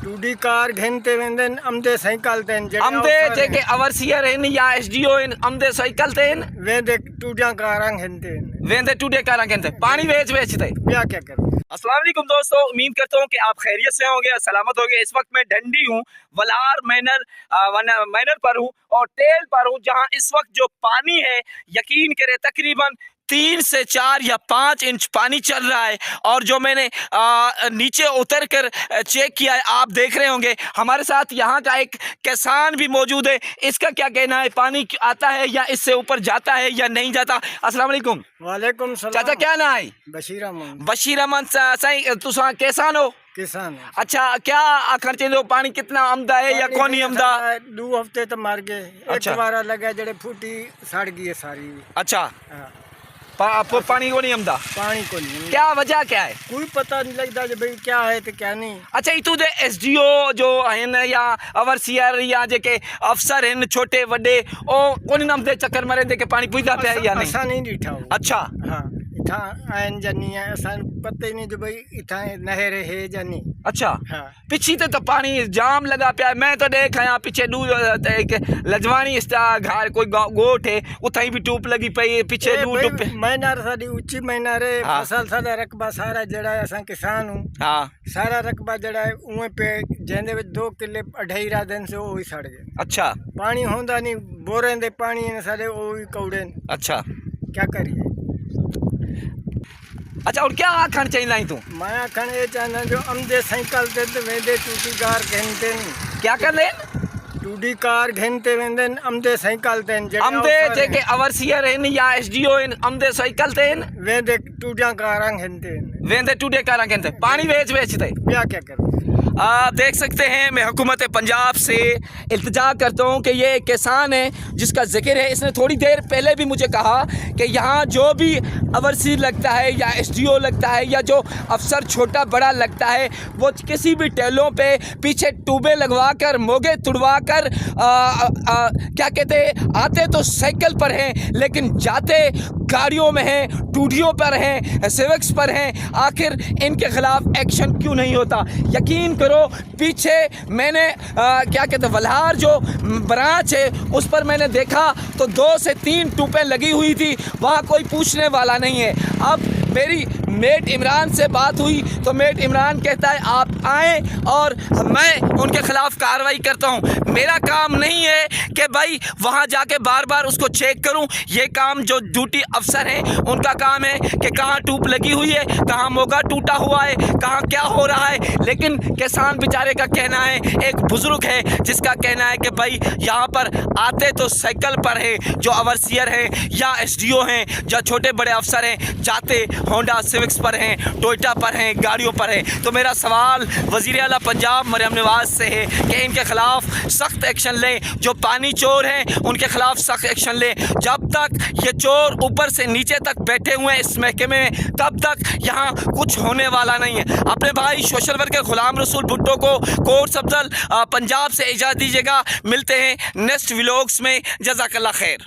Two D car घंटे वेंदन अमदे cycle तेन अमदे जेके overseer हैं या एसडीओ हैं अमदे साइकिल तेन वेंदे टूडियां कारां घंटे वेंदे टूडे कारां घंटे पानी बेचते क्या कर। अस्सलाम वालेकुम दोस्तों, उम्मीद करता हूँ कि आप खैरियत से होंगे, सलामत होंगे। इस वक्त मैं ढंडी हूँ, वलार मैनर पर हूँ और टेल पर हूँ, जहाँ इस वक्त जो पानी है यकीन करें तकरीबन 3 से 4 या 5 इंच पानी चल रहा है। और जो मैंने नीचे उतर कर चेक किया है, आप देख रहे होंगे हमारे साथ यहाँ का एक किसान भी मौजूद है। इसका क्या कहना है, पानी आता है या इससे ऊपर जाता है या नहीं जाता। अस्सलाम वालेकुम। वालेकुम सलाम। चाचा क्या ना है? बशीर अहमद। बशीर अहमद सही, तुसा किसान हो? किसान। अच्छा, क्या आखिर चलो पानी कितना आमदा है या कौन नहीं आमदा? 2 हफ्ते तो मर गए। अच्छा। एक बार लगा जड़े फूटी सड़ गई है सारी। अच्छा, हाँ। पानी को नहीं आमदा? पानी को नहीं। क्या वजह क्या है? कोई पता नहीं लगता जो भाई क्या है तो क्या नहीं। अच्छा, इतू दे एसडीओ जो हैं या ओवरसीयर या जेके अफसर हैं छोटे वड्डे ओ कोनी नाम दे चक्कर मारे दे के पानी पुईदा पे या नहीं? ऐसा नहीं दिखा। अच्छा, हाँ इथा आयन जानी है, ऐसा पता ही नहीं जो भाई इथा नहर है जानी। अच्छा। हाँ। पिछी तो पानी जाम लगा पिया। मैं तो देख आया पीछे एक लजवानी घर कोई गोठ है उथाई भी टूप लगी पई पीछे टूप। मैनार साडी उच्ची मैनार है। हाँ। फसल साडा रकबा सारा जड़ा है, असा किसान हूँ। हाँ। सारा रकबा जड़ा है उए पे जेंदे विच 2 किले 2.5 दिन से वो ही सड़ गए। अच्छा। पानी होंदा नहीं, बोरें दे पानी ने साडे वो ही कौड़े। अच्छा, क्या करिए। अच्छा, और क्या आखण चाहिए लाई तू? मैं आखण ये चाहना जो अमदे साइकिल ते वेंदे टूटी कार घंटे क्या कर ले? टूडी कार घंटे वेंदन अमदे साइकिल तेन अमदे जेके ओवरसीयर हैं या एसडीओ हैं अमदे साइकिल तेन वेंदे टूडियां कारां घंटे वेंदे टूडे कारां घंटे पानी बेचते। क्या कर। आप देख सकते हैं, मैं हुकूमत पंजाब से इल्तिजा करता हूँ कि ये एक किसान है जिसका जिक्र है। इसने थोड़ी देर पहले भी मुझे कहा कि यहाँ जो भी ओवरसीयर लगता है या एसडीओ लगता है या जो अफसर छोटा बड़ा लगता है वो किसी भी टेलों पे पीछे टूबे लगवा कर मोगे तुड़वा कर क्या कहते हैं, आते तो साइकिल पर हैं लेकिन जाते गाड़ियों में हैं, टूडियों पर हैं, सिविक्स पर हैं। आखिर इनके खिलाफ एक्शन क्यों नहीं होता? यकीन करो, पीछे मैंने क्या कहते हैं वल्हार जो ब्रांच है उस पर मैंने देखा तो 2 से 3 टूपें लगी हुई थी, वहाँ कोई पूछने वाला नहीं है। अब मेरी मेट इमरान से बात हुई तो मेट इमरान कहता है आप आए और मैं उनके खिलाफ कार्रवाई करता हूँ। मेरा काम नहीं है कि भाई वहाँ जाके बार बार उसको चेक करूँ। ये काम जो ड्यूटी अफसर हैं उनका काम है कि कहाँ टूप लगी हुई है, कहाँ मोगा टूटा हुआ है, कहाँ क्या हो रहा है। लेकिन किसान बेचारे का कहना है, एक बुजुर्ग है जिसका कहना है कि भाई यहाँ पर आते तो साइकिल पर है जो ओवरसीयर हैं या एसडीओ हैं या छोटे बड़े अफसर हैं, जाते होंडा सिविक्स पर हैं, टोयोटा पर हैं, गाड़ियों पर हैं। तो मेरा सवाल वज़ीर आला पंजाब मरियम नवाज से है कि इनके खिलाफ सख्त एक्शन लें। जो पानी चोर हैं उनके खिलाफ सख्त एक्शन लें। जब तक ये चोर ऊपर से नीचे तक बैठे हुए हैं इस महकमे में तब तक यहाँ कुछ होने वाला नहीं है। अपने भाई सोशल वर्कर गुलाम रसूल भुट्टो को कोर्ट अफजल पंजाब से इजाज़त दीजिएगा। मिलते हैं नेक्स्ट व्लॉग्स में। जज़ाकल्लाह खैर।